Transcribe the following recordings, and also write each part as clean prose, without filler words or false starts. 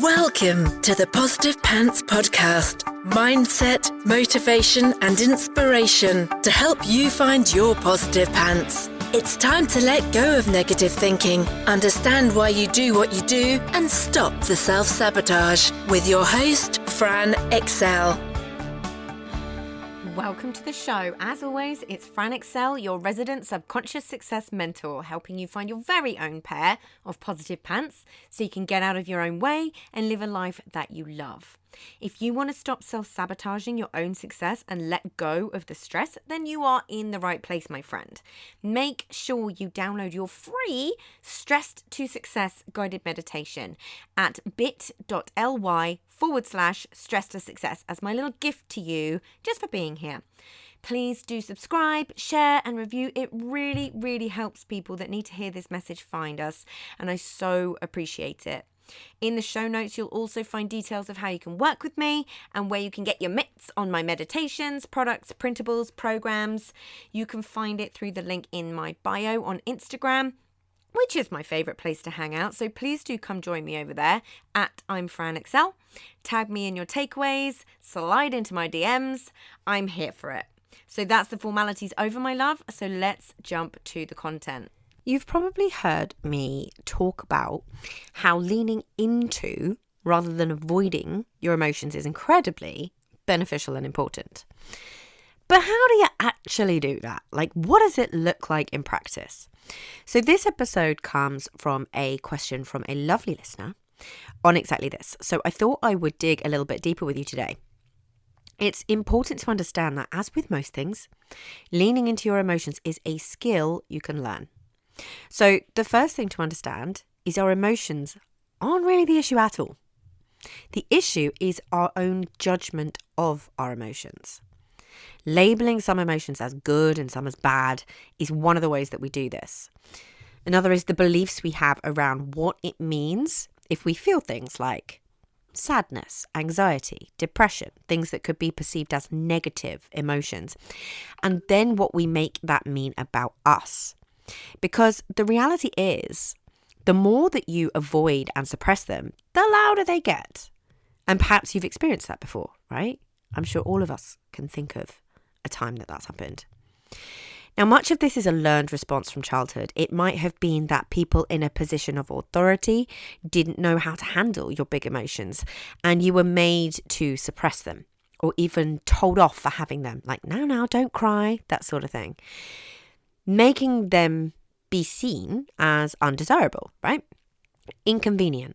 Welcome to the Positive Pants Podcast. Mindset, motivation and inspiration to help you find your positive pants. It's time to let go of negative thinking, understand why you do what you do and stop the self-sabotage with your host, Fran Excel. Welcome to the show. As always, it's Fran Excel, your resident subconscious success mentor, helping you find your very own pair of positive pants so you can get out of your own way and live a life that you love. If you want to stop self-sabotaging your own success and let go of the stress, then you are in the right place, my friend. Make sure you download your free Stressed to Success guided meditation at bit.ly/stress to success as my little gift to you just for being here. Please do subscribe, share and review. It really, really helps people that need to hear this message find us, and I so appreciate it. In the show notes, you'll also find details of how you can work with me and where you can get your mitts on my meditations, products, printables, programs. You can find it through the link in my bio on Instagram, which is my favorite place to hang out. So please do come join me over there at I'm Fran Excel. Tag me in your takeaways, slide into my DMs. I'm here for it. So that's the formalities over, my love. So let's jump to the content. You've probably heard me talk about how leaning into rather than avoiding your emotions is incredibly beneficial and important. But how do you actually do that? Like, what does it look like in practice? So this episode comes from a question from a lovely listener on exactly this. So I thought I would dig a little bit deeper with you today. It's important to understand that, as with most things, leaning into your emotions is a skill you can learn. So the first thing to understand is our emotions aren't really the issue at all. The issue is our own judgment of our emotions. Labeling some emotions as good and some as bad is one of the ways that we do this. Another is the beliefs we have around what it means if we feel things like sadness, anxiety, depression, things that could be perceived as negative emotions, and then what we make that mean about us. Because the reality is, the more that you avoid and suppress them, the louder they get. And perhaps you've experienced that before, right? I'm sure all of us can think of a time that that's happened. Now, much of this is a learned response from childhood. It might have been that people in a position of authority didn't know how to handle your big emotions, and you were made to suppress them, or even told off for having them, like, no, don't cry, that sort of thing. Making them be seen as undesirable, right? Inconvenient,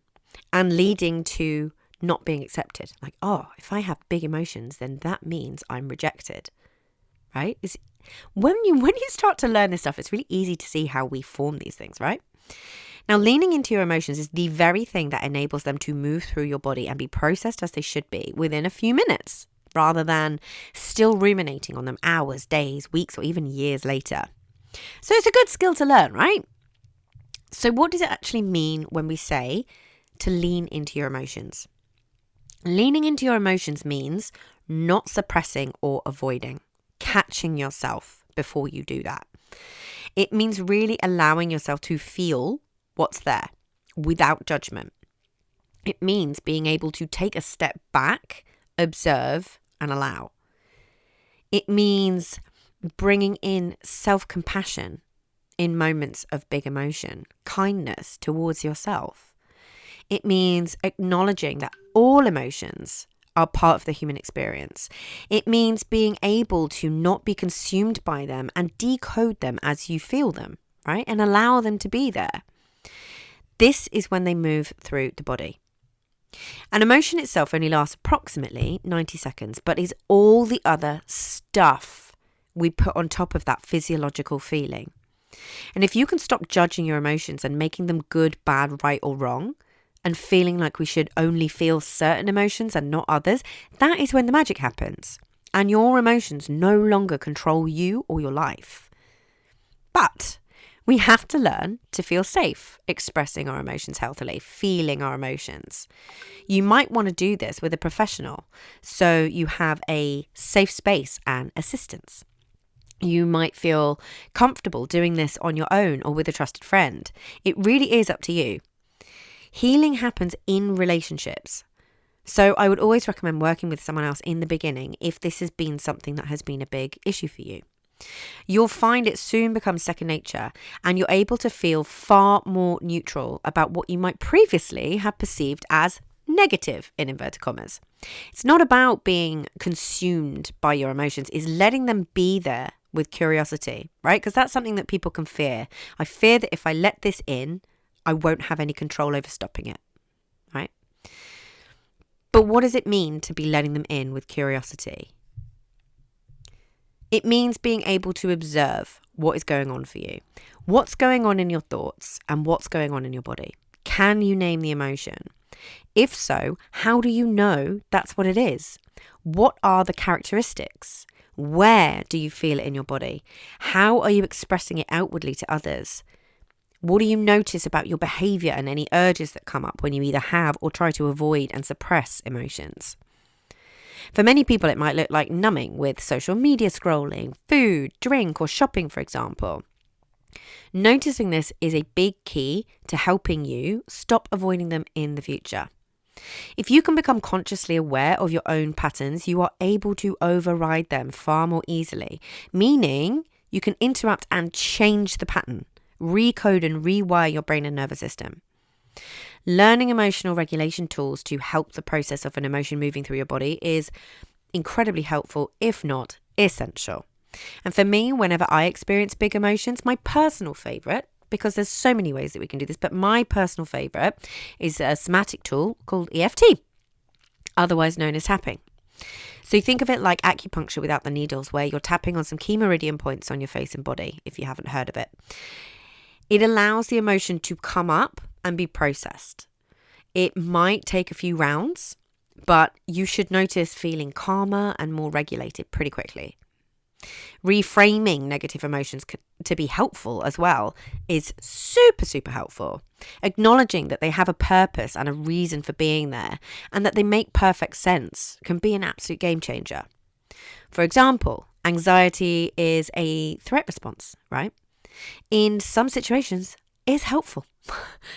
and leading to not being accepted. Like, oh, if I have big emotions, then that means I'm rejected, right? When you start to learn this stuff, it's really easy to see how we form these things, right? Now, leaning into your emotions is the very thing that enables them to move through your body and be processed as they should be within a few minutes, rather than still ruminating on them hours, days, weeks, or even years later. So it's a good skill to learn, right? So what does it actually mean when we say to lean into your emotions? Leaning into your emotions means not suppressing or avoiding, catching yourself before you do that. It means really allowing yourself to feel what's there without judgment. It means being able to take a step back, observe, and allow. It means bringing in self-compassion in moments of big emotion, kindness towards yourself. It means acknowledging that all emotions are part of the human experience. It means being able to not be consumed by them and decode them as you feel them, right? And allow them to be there. This is when they move through the body. An emotion itself only lasts approximately 90 seconds, but is all the other stuff we put on top of that physiological feeling. And if you can stop judging your emotions and making them good, bad, right, or wrong, and feeling like we should only feel certain emotions and not others, that is when the magic happens. And your emotions no longer control you or your life. But we have to learn to feel safe expressing our emotions healthily, feeling our emotions. You might want to do this with a professional, so you have a safe space and assistance. You might feel comfortable doing this on your own or with a trusted friend. It really is up to you. Healing happens in relationships. So I would always recommend working with someone else in the beginning if this has been something that has been a big issue for you. You'll find it soon becomes second nature, and you're able to feel far more neutral about what you might previously have perceived as negative, in inverted commas. It's not about being consumed by your emotions, it's letting them be there with curiosity, right? Because that's something that people can fear. I fear that if I let this in, I won't have any control over stopping it, right? But what does it mean to be letting them in with curiosity? It means being able to observe what is going on for you. What's going on in your thoughts and what's going on in your body? Can you name the emotion? If so, how do you know that's what it is? What are the characteristics? Where do you feel it in your body? How are you expressing it outwardly to others? What do you notice about your behavior and any urges that come up when you either have or try to avoid and suppress emotions? For many people, it might look like numbing with social media scrolling, food, drink, or shopping, for example. Noticing this is a big key to helping you stop avoiding them in the future. If you can become consciously aware of your own patterns, you are able to override them far more easily, meaning you can interrupt and change the pattern, recode and rewire your brain and nervous system. Learning emotional regulation tools to help the process of an emotion moving through your body is incredibly helpful, if not essential. And for me, whenever I experience big emotions, my personal favourite, because there's so many ways that we can do this, but my personal favourite is a somatic tool called EFT, otherwise known as tapping. So you think of it like acupuncture without the needles, where you're tapping on some key meridian points on your face and body, if you haven't heard of it. It allows the emotion to come up and be processed. It might take a few rounds, but you should notice feeling calmer and more regulated pretty quickly. Reframing negative emotions to be helpful as well is super, super helpful. Acknowledging that they have a purpose and a reason for being there and that they make perfect sense can be an absolute game changer. For example, anxiety is a threat response, right? In some situations, it's helpful.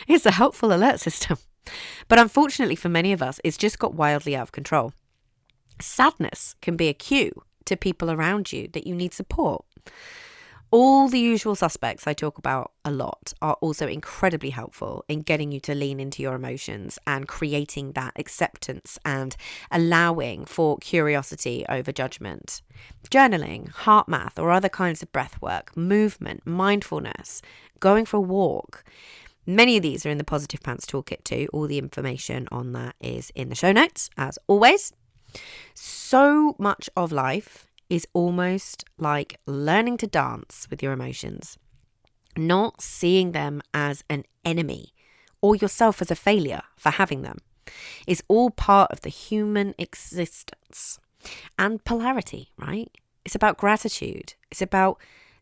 It's a helpful alert system. But unfortunately for many of us, it's just got wildly out of control. Sadness can be a cue to people around you that you need support. All the usual suspects I talk about a lot are also incredibly helpful in getting you to lean into your emotions and creating that acceptance and allowing for curiosity over judgment. Journaling, heart math, or other kinds of breath work, movement, mindfulness, going for a walk. Many of these are in the Positive Pants Toolkit too. All the information on that is in the show notes, as always. So much of life is almost like learning to dance with your emotions, not seeing them as an enemy or yourself as a failure for having them. It's all part of the human existence. And polarity, right? It's about gratitude. It's about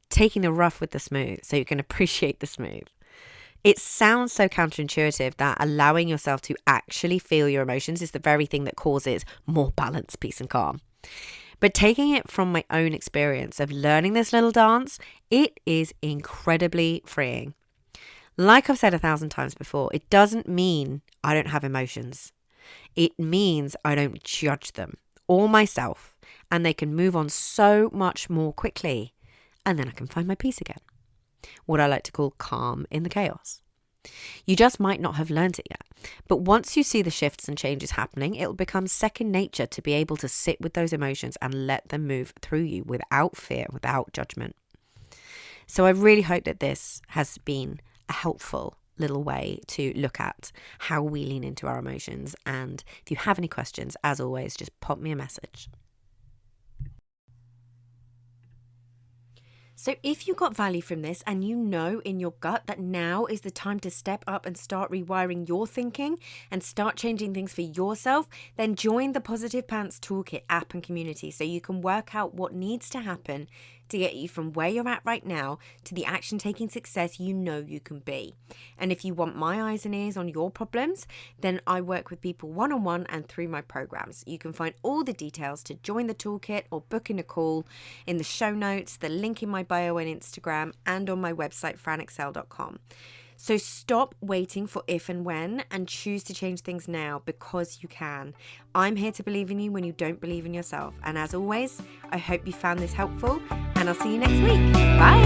taking the rough with the smooth so you can appreciate the smooth. It sounds so counterintuitive that allowing yourself to actually feel your emotions is the very thing that causes more balance, peace, and calm. But taking it from my own experience of learning this little dance, it is incredibly freeing. Like I've said 1,000 times before, it doesn't mean I don't have emotions. It means I don't judge them or myself, and they can move on so much more quickly. And then I can find my peace again. What I like to call calm in the chaos. You just might not have learned it yet, but once you see the shifts and changes happening, it'll become second nature to be able to sit with those emotions and let them move through you without fear, without judgment. So I really hope that this has been a helpful little way to look at how we lean into our emotions. And if you have any questions, as always, just pop me a message. So if you got value from this and you know in your gut that now is the time to step up and start rewiring your thinking and start changing things for yourself, then join the Positive Pants Toolkit app and community so you can work out what needs to happen to get you from where you're at right now to the action-taking success you know you can be. And if you want my eyes and ears on your problems, then I work with people one-on-one and through my programs. You can find all the details to join the toolkit or book in a call in the show notes, the link in my bio on Instagram, and on my website, franexcel.com. So stop waiting for if and when and choose to change things now because you can. I'm here to believe in you when you don't believe in yourself. And as always, I hope you found this helpful and I'll see you next week. Bye.